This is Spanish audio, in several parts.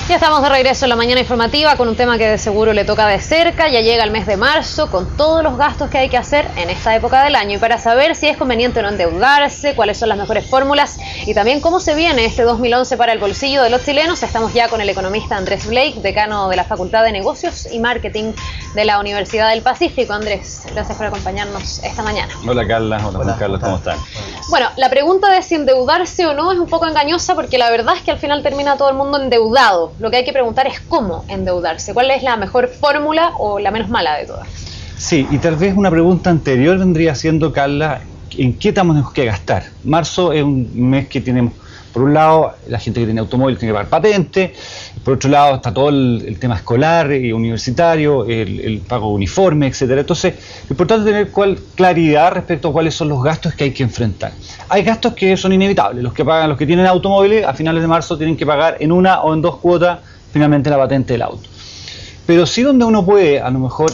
Ya estamos de regreso en la mañana informativa con un tema que de seguro le toca de cerca. Ya llega el mes de marzo con todos los gastos que hay que hacer en esta época del año. Y para saber si es conveniente o no endeudarse, cuáles son las mejores fórmulas y también cómo se viene este 2011 para el bolsillo de los chilenos, estamos ya con el economista Andrés Blake, decano de la Facultad de Negocios y Marketing de la Universidad del Pacífico. Andrés, gracias por acompañarnos esta mañana. Hola Carla, hola Juan Carlos, ¿cómo están? Bueno, la pregunta de si endeudarse o no es un poco engañosa porque la verdad es que al final termina todo el mundo endeudado. Lo que hay que preguntar es cómo endeudarse, cuál es la mejor fórmula o la menos mala de todas. Sí, y tal vez una pregunta anterior vendría siendo, Carla, ¿en qué tenemos que gastar? Marzo es un mes que tenemos, por un lado, la gente que tiene automóvil tiene que pagar patente, por otro lado está todo el tema escolar y universitario, el pago de uniforme, etcétera. Entonces, lo importante es tener claridad respecto a cuáles son los gastos que hay que enfrentar. Hay gastos que son inevitables, los que tienen automóviles a finales de marzo tienen que pagar en una o en dos cuotas finalmente la patente del auto. Pero sí donde uno puede a lo mejor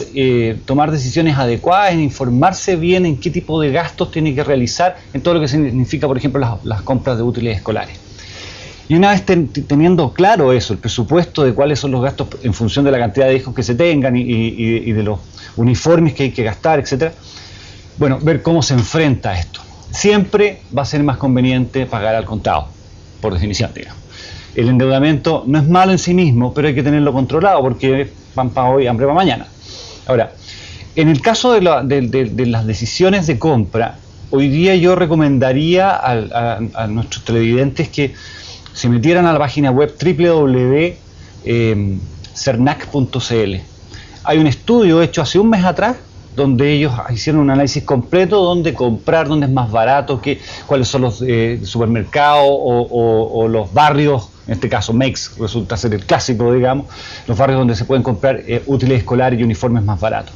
tomar decisiones adecuadas, en informarse bien en qué tipo de gastos tiene que realizar en todo lo que significa, por ejemplo, las compras de útiles escolares. Y una vez teniendo claro eso, el presupuesto de cuáles son los gastos en función de la cantidad de hijos que se tengan y de los uniformes que hay que gastar, etcétera, bueno, ver cómo se enfrenta a esto. Siempre va a ser más conveniente pagar al contado, por definición, digamos. El endeudamiento no es malo en sí mismo, pero hay que tenerlo controlado porque pan para hoy, hambre para mañana. Ahora, en el caso de las decisiones de compra, hoy día yo recomendaría a nuestros televidentes que se metieran a la página web www.cernac.cl. Hay un estudio hecho hace un mes atrás donde ellos hicieron un análisis completo dónde comprar, dónde es más barato, cuáles son los supermercados o los barrios, en este caso MEX resulta ser el clásico, digamos, los barrios donde se pueden comprar útiles escolares y uniformes más baratos.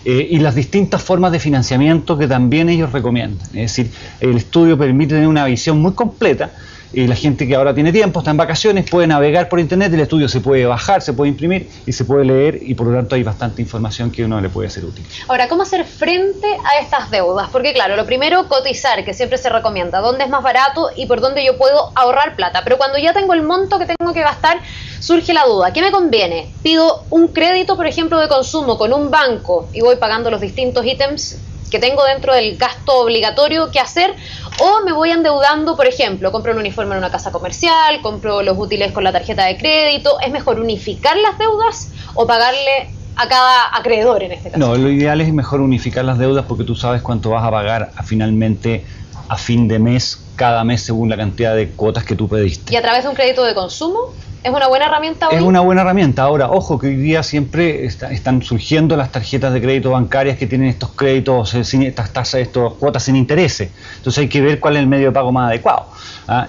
Y las distintas formas de financiamiento que también ellos recomiendan. Es decir, el estudio permite tener una visión muy completa. La gente que ahora tiene tiempo, está en vacaciones, puede navegar por internet, el estudio se puede bajar, se puede imprimir y se puede leer y por lo tanto hay bastante información que uno le puede ser útil. Ahora, ¿cómo hacer frente a estas deudas? Porque claro, lo primero, cotizar, que siempre se recomienda, dónde es más barato y por dónde yo puedo ahorrar plata. Pero cuando ya tengo el monto que tengo que gastar, surge la duda, ¿qué me conviene? ¿Pido un crédito, por ejemplo, de consumo con un banco y voy pagando los distintos ítems que tengo dentro del gasto obligatorio que hacer, o me voy endeudando, por ejemplo, compro un uniforme en una casa comercial, compro los útiles con la tarjeta de crédito? ¿Es mejor unificar las deudas o pagarle a cada acreedor en este caso? No, lo ideal es mejor unificar las deudas porque tú sabes cuánto vas a pagar finalmente a fin de mes, cada mes según la cantidad de cuotas que tú pediste. ¿Y a través de un crédito de consumo? ¿Es una buena herramienta hoy? Es una buena herramienta. Ahora, ojo, que hoy día siempre están surgiendo las tarjetas de crédito bancarias que tienen estos créditos, estas tasas, estas cuotas sin intereses. Entonces hay que ver cuál es el medio de pago más adecuado. A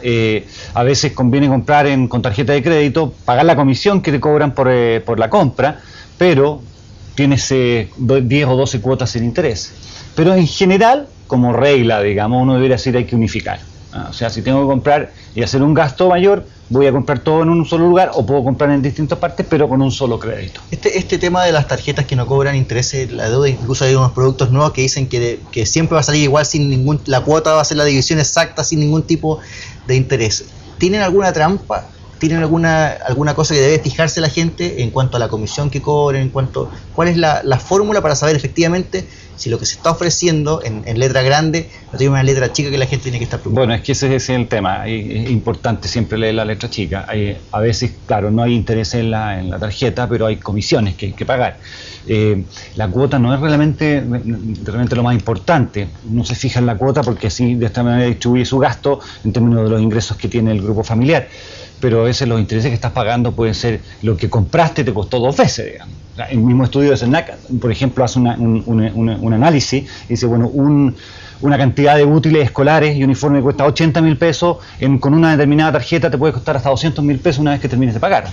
veces conviene comprar con tarjeta de crédito, pagar la comisión que te cobran por la compra, pero tienes 10 o 12 cuotas sin interés. Pero en general, como regla, digamos, uno debería decir hay que unificar. O sea, si tengo que comprar y hacer un gasto mayor, voy a comprar todo en un solo lugar o puedo comprar en distintas partes, pero con un solo crédito. Este tema de las tarjetas que no cobran intereses, la deuda, incluso hay unos productos nuevos que dicen que siempre va a salir igual, la cuota va a ser la división exacta sin ningún tipo de interés. ¿Tienen alguna trampa? ¿Tienen alguna cosa que debe fijarse la gente en cuanto a la comisión que cobren? ¿Cuál es la fórmula para saber efectivamente si lo que se está ofreciendo en letra grande no tiene una letra chica que la gente tiene que estar preocupada? Bueno, es que ese es el tema. Es importante siempre leer la letra chica. A veces, claro, no hay interés en la tarjeta, pero hay comisiones que hay que pagar. La cuota no es realmente lo más importante. No se fija en la cuota porque así de esta manera distribuye su gasto en términos de los ingresos que tiene el grupo familiar. Pero a veces los intereses que estás pagando pueden ser lo que compraste te costó 2 veces, digamos. El mismo estudio de Cernac, por ejemplo, hace un análisis y dice, bueno, una cantidad de útiles escolares y uniforme que cuesta 80.000 pesos, con una determinada tarjeta te puede costar hasta 200.000 pesos una vez que termines de pagar.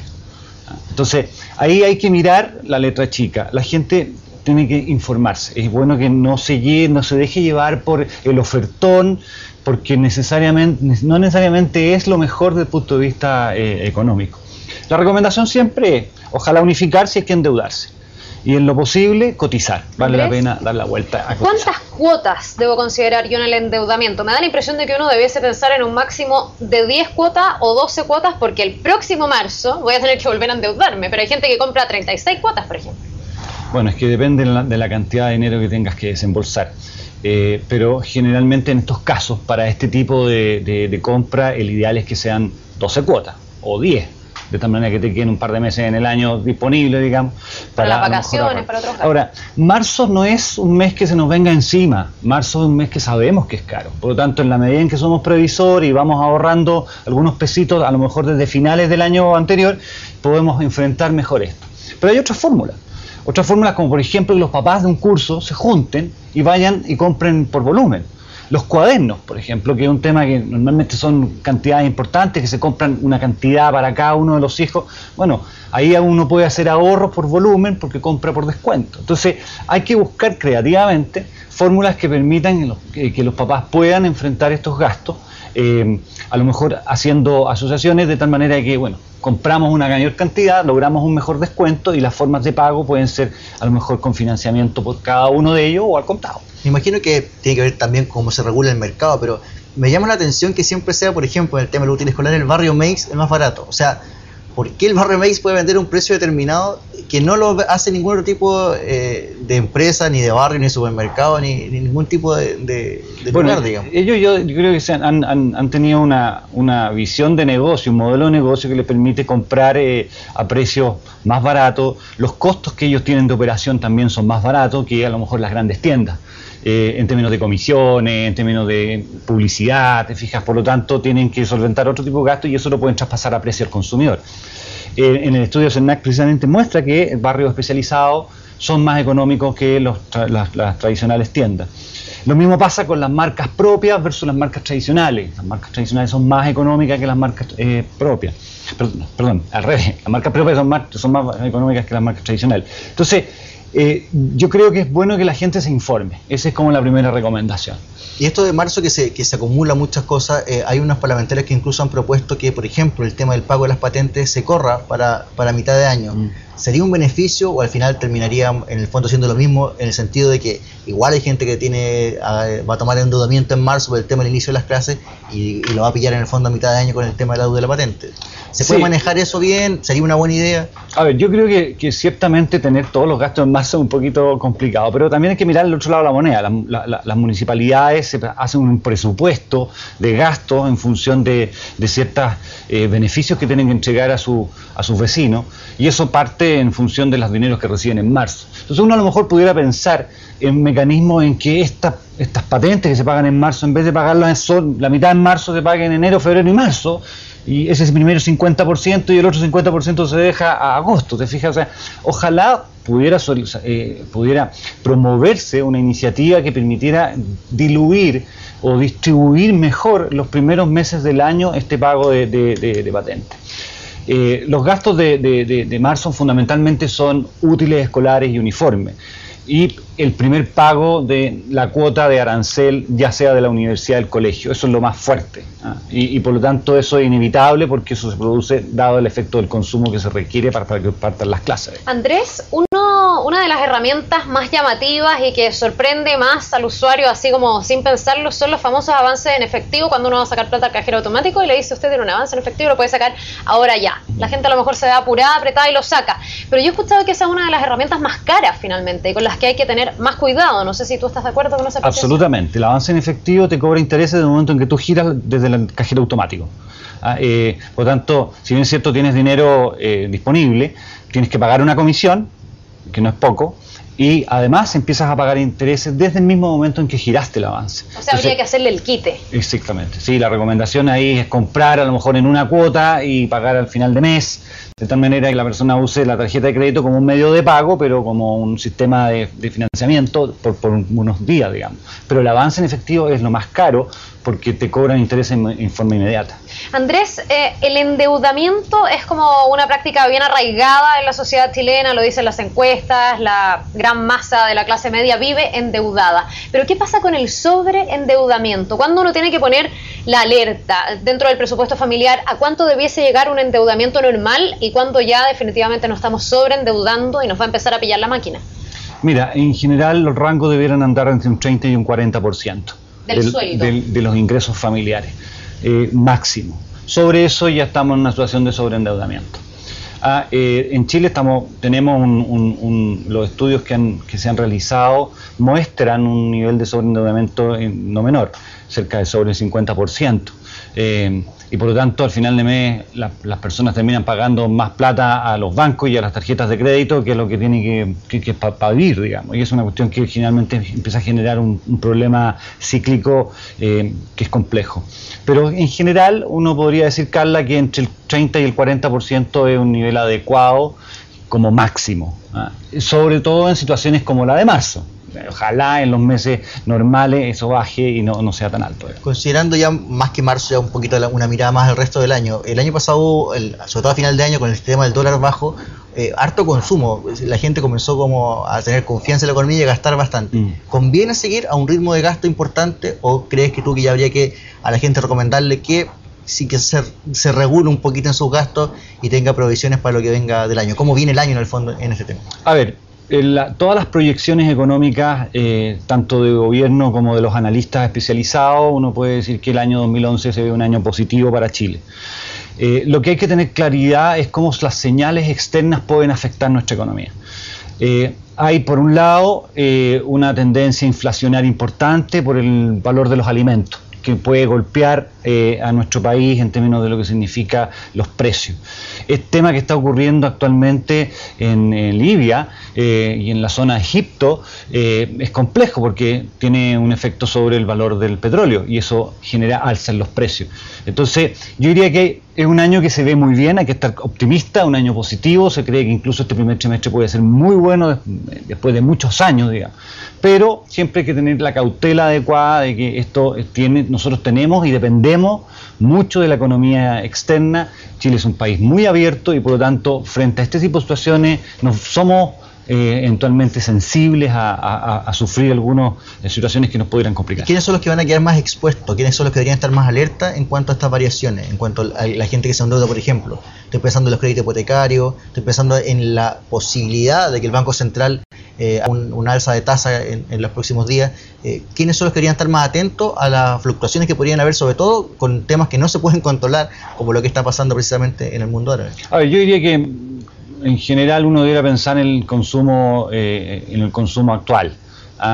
Entonces, ahí hay que mirar la letra chica. La gente tiene que informarse. Es bueno que no se deje llevar por el ofertón, porque no necesariamente es lo mejor desde el punto de vista económico. La recomendación siempre es, ojalá unificar si es que endeudarse. y en lo posible cotizar. Vale la Andrés, pena dar la vuelta a cotizar. ¿Cuántas cuotas debo considerar yo en el endeudamiento? Me da la impresión de que uno debiese pensar en un máximo de 10 cuotas o 12 cuotas, porque el próximo marzo voy a tener que volver a endeudarme, pero hay gente que compra 36 cuotas, por ejemplo. Bueno, es que depende de la cantidad de dinero que tengas que desembolsar. Pero generalmente en estos casos, para este tipo de compra, el ideal es que sean 12 cuotas o 10, de tal manera que te queden un par de meses en el año disponible, digamos, para las vacaciones, para otros gastos. Ahora, marzo no es un mes que se nos venga encima, marzo es un mes que sabemos que es caro, por lo tanto, en la medida en que somos previsores y vamos ahorrando algunos pesitos, a lo mejor desde finales del año anterior, podemos enfrentar mejor esto. Pero hay otras fórmulas como por ejemplo que los papás de un curso se junten y vayan y compren por volumen. Los cuadernos, por ejemplo, que es un tema que normalmente son cantidades importantes, que se compran una cantidad para cada uno de los hijos. Bueno, ahí uno puede hacer ahorros por volumen porque compra por descuento. Entonces, hay que buscar creativamente fórmulas que permitan que los papás puedan enfrentar estos gastos, a lo mejor haciendo asociaciones de tal manera que, bueno, compramos una mayor cantidad, logramos un mejor descuento y las formas de pago pueden ser a lo mejor con financiamiento por cada uno de ellos o al contado. Me imagino que tiene que ver también cómo se regula el mercado, pero me llama la atención que siempre sea, por ejemplo, en el tema del útil escolar, el barrio Meix el más barato. O sea, ¿por qué el barrio Meix puede vender un precio determinado que no lo hace ningún otro tipo de empresa, ni de barrio, ni de supermercado, ni ningún tipo de lugar, digamos? Ellos yo creo que han tenido una visión de negocio, un modelo de negocio que les permite comprar a precios más baratos. Los costos que ellos tienen de operación también son más baratos que a lo mejor las grandes tiendas. En términos de comisiones, en términos de publicidad, te fijas, por lo tanto tienen que solventar otro tipo de gastos y eso lo pueden traspasar a precio al consumidor. En el estudio CERNAC precisamente muestra que barrios especializados son más económicos que las tradicionales tiendas. Lo mismo pasa con las marcas propias versus las marcas tradicionales. Las marcas tradicionales son más económicas que las marcas propias. Perdón, al revés. Las marcas propias son más económicas que las marcas tradicionales. Entonces, yo creo que es bueno que la gente se informe. Esa es como la primera recomendación. Y esto de marzo que se acumula muchas cosas, hay unos parlamentarios que incluso han propuesto que, por ejemplo, el tema del pago de las patentes se corra para mitad de año. ¿Sería un beneficio o al final terminaría en el fondo siendo lo mismo, en el sentido de que igual hay gente que va a tomar endeudamiento en marzo por el tema del inicio de las clases y lo va a pillar en el fondo a mitad de año con el tema de la deuda de la patente? ¿Se puede manejar eso bien? ¿Sería una buena idea? A ver, yo creo que ciertamente tener todos los gastos en marzo es un poquito complicado, pero también hay que mirar el otro lado de la moneda. Las municipalidades hacen un presupuesto de gastos en función de ciertos beneficios que tienen que entregar a sus vecinos, y eso parte en función de los dineros que reciben en marzo. Entonces uno a lo mejor pudiera pensar en mecanismos en que estas patentes que se pagan en marzo, en vez de pagarlas la mitad en marzo, se paguen en enero, febrero y marzo, y ese es el primero 50% y el otro 50% se deja a agosto, ¿te fijas? O sea, ojalá pudiera promoverse una iniciativa que permitiera diluir o distribuir mejor los primeros meses del año este pago de patentes. Los gastos de marzo fundamentalmente son útiles escolares y uniformes. Y el primer pago de la cuota de arancel, ya sea de la universidad o del colegio, eso es lo más fuerte. Y por lo tanto eso es inevitable porque eso se produce dado el efecto del consumo que se requiere para que partan las clases. Andrés, una de las herramientas más llamativas y que sorprende más al usuario, así como sin pensarlo, son los famosos avances en efectivo. Cuando uno va a sacar plata al cajero automático y le dice usted tiene un avance en efectivo, lo puede sacar ahora ya. La gente a lo mejor se ve apurada, apretada y lo saca. Pero yo he escuchado que esa es una de las herramientas más caras finalmente y con las que hay que tener más cuidado. No sé si tú estás de acuerdo con esa apreciación. Absolutamente. El avance en efectivo te cobra intereses desde el momento en que tú giras desde el cajero automático. Por lo tanto, si bien es cierto tienes dinero disponible, tienes que pagar una comisión, que no es poco, y además empiezas a pagar intereses desde el mismo momento en que giraste el avance. O sea, habría que hacerle el quite. Exactamente, sí, la recomendación ahí es comprar a lo mejor en una cuota y pagar al final de mes, de tal manera que la persona use la tarjeta de crédito como un medio de pago, pero como un sistema de financiamiento por unos días, digamos. Pero el avance en efectivo es lo más caro porque te cobran intereses en forma inmediata. Andrés, el endeudamiento es como una práctica bien arraigada en la sociedad chilena, lo dicen las encuestas, la gran masa de la clase media vive endeudada. Pero ¿qué pasa con el sobreendeudamiento? ¿Cuándo uno tiene que poner la alerta dentro del presupuesto familiar? ¿A cuánto debiese llegar un endeudamiento normal y cuándo ya definitivamente nos estamos sobreendeudando y nos va a empezar a pillar la máquina? Mira, en general los rangos debieran andar entre un 30 y un 40% del sueldo de los ingresos familiares, máximo. Sobre eso ya estamos en una situación de sobreendeudamiento. En Chile tenemos los estudios que se han realizado muestran un nivel de sobreendeudamiento no menor, cerca de sobre el 50%. Y por lo tanto al final de mes las personas terminan pagando más plata a los bancos y a las tarjetas de crédito que es lo que tiene que para vivir, digamos, y es una cuestión que generalmente empieza a generar un problema cíclico que es complejo. Pero en general uno podría decir, Carla, que entre el 30 y el 40% es un nivel adecuado como máximo, sobre todo en situaciones como la de marzo. Ojalá en los meses normales eso baje y no sea tan alto. Considerando ya más que marzo, ya un poquito una mirada más al resto del año. El año pasado, sobre todo a final de año, con el tema del dólar bajo, harto consumo. La gente comenzó como a tener confianza en la economía y a gastar bastante. ¿Conviene seguir a un ritmo de gasto importante o crees que ya habría que a la gente recomendarle que sí que se regule un poquito en sus gastos y tenga provisiones para lo que venga del año? ¿Cómo viene el año en el fondo en este tema? A ver, todas las proyecciones económicas, tanto de gobierno como de los analistas especializados, uno puede decir que el año 2011 se ve un año positivo para Chile. Lo que hay que tener claridad es cómo las señales externas pueden afectar nuestra economía. Hay por un lado una tendencia inflacionaria importante por el valor de los alimentos, que puede golpear a nuestro país en términos de lo que significa los precios. Este tema que está ocurriendo actualmente en Libia y en la zona de Egipto es complejo porque tiene un efecto sobre el valor del petróleo y eso genera alza en los precios. Entonces yo diría que es un año que se ve muy bien, hay que estar optimista, un año positivo, se cree que incluso este primer trimestre puede ser muy bueno después de muchos años, digamos. Pero siempre hay que tener la cautela adecuada de que nosotros tenemos y dependemos mucho de la economía externa. Chile es un país muy abierto y por lo tanto frente a este tipo de situaciones somos eventualmente sensibles a sufrir algunas situaciones que nos pudieran complicar. ¿Quiénes son los que van a quedar más expuestos? ¿Quiénes son los que deberían estar más alerta en cuanto a estas variaciones? En cuanto a la gente que se endeuda, por ejemplo. Estoy pensando en los créditos hipotecarios, estoy pensando en la posibilidad de que el Banco Central haga un alza de tasa en los próximos días. ¿Quiénes son los que deberían estar más atentos a las fluctuaciones que podrían haber, sobre todo con temas que no se pueden controlar, como lo que está pasando precisamente en el mundo árabe? A ver, yo diría que en general uno debería pensar en el consumo actual.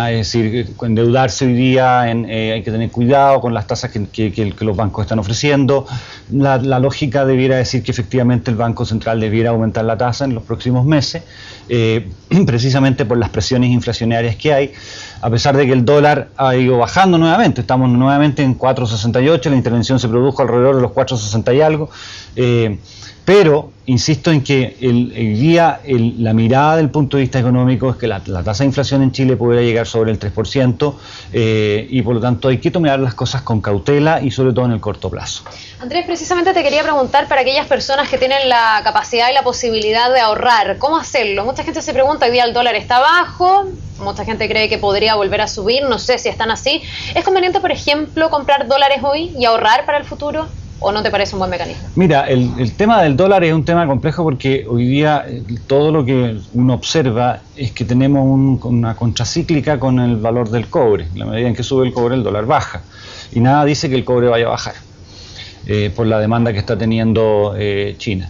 Es decir, endeudarse hoy día hay que tener cuidado con las tasas que los bancos están ofreciendo. La lógica debiera decir que efectivamente el Banco Central debiera aumentar la tasa en los próximos meses, precisamente por las presiones inflacionarias que hay, a pesar de que el dólar ha ido bajando nuevamente. Estamos nuevamente en 4.68, la intervención se produjo alrededor de los 4.60 y algo. Pero insisto en que hoy día la mirada del punto de vista económico es que la tasa de inflación en Chile podría llegar sobre el 3% y por lo tanto hay que tomar las cosas con cautela y sobre todo en el corto plazo. Andrés, precisamente te quería preguntar para aquellas personas que tienen la capacidad y la posibilidad de ahorrar, ¿cómo hacerlo? Mucha gente se pregunta, hoy día el dólar está bajo, mucha gente cree que podría volver a subir, no sé si están así. ¿Es conveniente, por ejemplo, comprar dólares hoy y ahorrar para el futuro? ¿O no te parece un buen mecanismo? Mira, el tema del dólar es un tema complejo porque hoy día todo lo que uno observa es que tenemos una contracíclica con el valor del cobre. En la medida en que sube el cobre, el dólar baja. Y nada dice que el cobre vaya a bajar por la demanda que está teniendo China.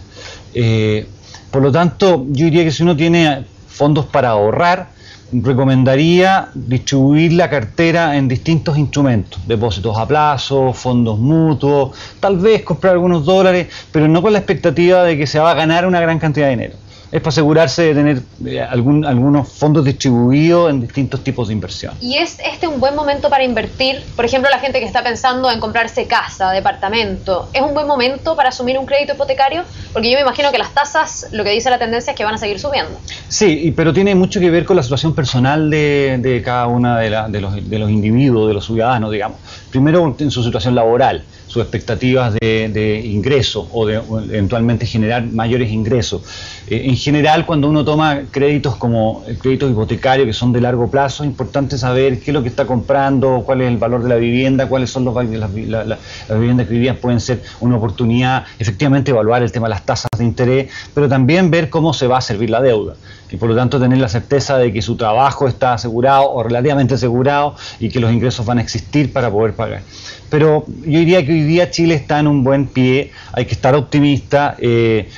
Por lo tanto, yo diría que si uno tiene fondos para ahorrar, recomendaría distribuir la cartera en distintos instrumentos, depósitos a plazo, fondos mutuos, tal vez comprar algunos dólares, pero no con la expectativa de que se va a ganar una gran cantidad de dinero. Es para asegurarse de tener algunos fondos distribuidos en distintos tipos de inversión. ¿Y es este un buen momento para invertir? Por ejemplo, la gente que está pensando en comprarse casa, departamento, ¿es un buen momento para asumir un crédito hipotecario? Porque yo me imagino que las tasas, lo que dice la tendencia es que van a seguir subiendo. Sí, pero tiene mucho que ver con la situación personal de cada una de los individuos, de los ciudadanos, digamos. Primero en su situación laboral. sus expectativas de ingreso o eventualmente generar mayores ingresos. En general, cuando uno toma créditos como créditos hipotecarios que son de largo plazo, es importante saber qué es lo que está comprando, cuál es el valor de la vivienda, cuáles son las viviendas que hoy día pueden ser una oportunidad, efectivamente evaluar el tema de las tasas de interés, pero también ver cómo se va a servir la deuda. Y por lo tanto tener la certeza de que su trabajo está asegurado o relativamente asegurado y que los ingresos van a existir para poder pagar. Pero yo diría que hoy día Chile está en un buen pie, hay que estar optimista,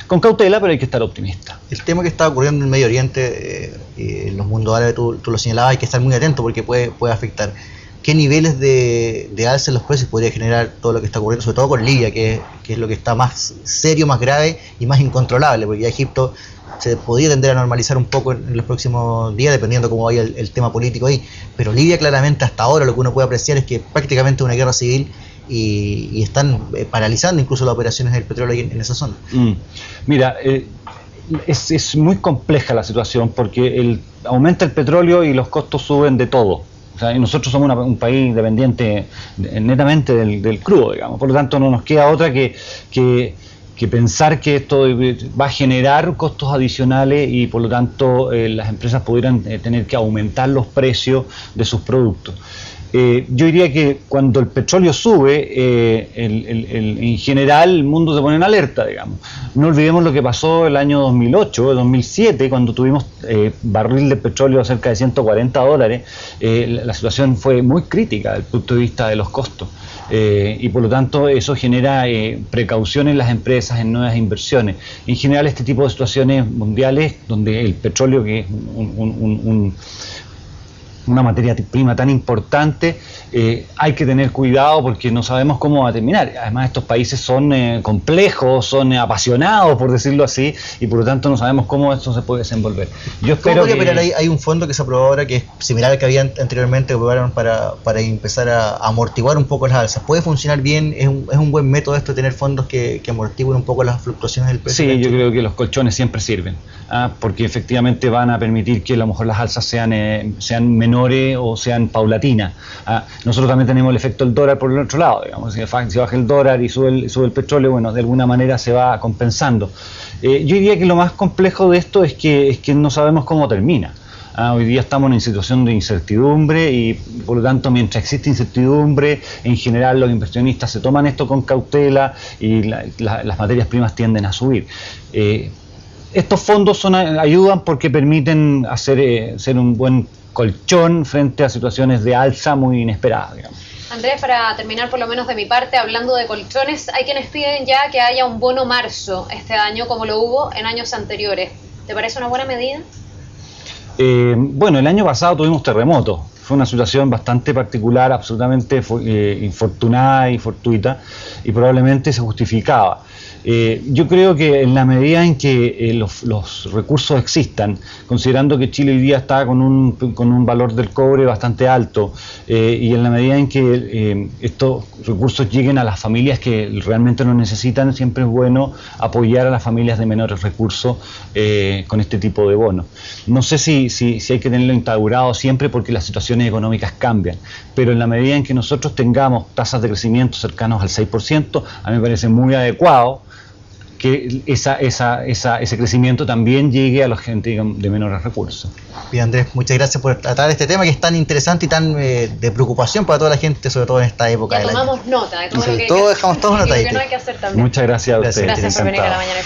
con cautela, pero hay que estar optimista. El tema que está ocurriendo en el Medio Oriente, en los mundos árabes, tú lo señalabas, hay que estar muy atento porque puede afectar. ¿Qué niveles de alza en los precios podría generar todo lo que está ocurriendo, sobre todo con Libia, que es lo que está más serio, más grave y más incontrolable? Porque ya Egipto se podría tender a normalizar un poco en los próximos días, dependiendo cómo vaya el tema político ahí. Pero Libia, claramente, hasta ahora lo que uno puede apreciar es que prácticamente una guerra civil y están paralizando incluso las operaciones del petróleo ahí en esa zona. Mira, es muy compleja la situación porque aumenta el petróleo y los costos suben de todo. O sea, y nosotros somos un país dependiente netamente del crudo, digamos. Por lo tanto, no nos queda otra que pensar que esto va a generar costos adicionales y por lo tanto las empresas pudieran tener que aumentar los precios de sus productos. Yo diría que cuando el petróleo sube, en general el mundo se pone en alerta, digamos. No olvidemos lo que pasó el año 2008, 2007, cuando tuvimos barril de petróleo a cerca de $140. La situación fue muy crítica desde el punto de vista de los costos. Y por lo tanto eso genera precaución en las empresas, en nuevas inversiones. En general este tipo de situaciones mundiales donde el petróleo, que es una materia prima tan importante, hay que tener cuidado porque no sabemos cómo va a terminar. Además estos países son complejos, son apasionados, por decirlo así, y por lo tanto no sabemos cómo esto se puede desenvolver. Yo espero que hay un fondo que se aprobó ahora que es similar al que había anteriormente, que aprobaron para empezar a amortiguar un poco las alzas. ¿Puede funcionar bien? ¿Es un buen método esto de tener fondos que amortiguen un poco las fluctuaciones del precio? Sí, yo creo que los colchones siempre sirven, porque efectivamente van a permitir que a lo mejor las alzas sean menores o sean paulatinas. Nosotros también tenemos el efecto del dólar por el otro lado, digamos. Si baja el dólar y sube el petróleo, bueno, de alguna manera se va compensando. Yo diría que lo más complejo de esto es que no sabemos cómo termina. Hoy día estamos en situación de incertidumbre y por lo tanto mientras existe incertidumbre, en general los inversionistas se toman esto con cautela y las materias primas tienden a subir. Estos fondos ayudan porque permiten ser un buen colchón frente a situaciones de alza muy inesperadas, digamos. Andrés, para terminar por lo menos de mi parte, hablando de colchones, hay quienes piden ya que haya un bono marzo este año como lo hubo en años anteriores. ¿Te parece una buena medida? Bueno, el año pasado tuvimos terremotos. Fue una situación bastante particular, absolutamente infortunada y fortuita, y probablemente se justificaba. Yo creo que en la medida en que los recursos existan, considerando que Chile hoy día está con un valor del cobre bastante alto, y en la medida en que estos recursos lleguen a las familias que realmente lo necesitan, siempre es bueno apoyar a las familias de menores recursos con este tipo de bonos. No sé si hay que tenerlo instaurado siempre porque las situaciones económicas cambian, pero en la medida en que nosotros tengamos tasas de crecimiento cercanos al 6%, a mí me parece muy adecuado que ese crecimiento también llegue a la gente de menores recursos. Bien, Andrés, muchas gracias por tratar este tema que es tan interesante y tan de preocupación para toda la gente, sobre todo en esta época del año. Tomamos nota de todo lo que dejamos todos nota ahí. No hay que hacer también. Muchas gracias a ustedes. Gracias por venir a La Mañana.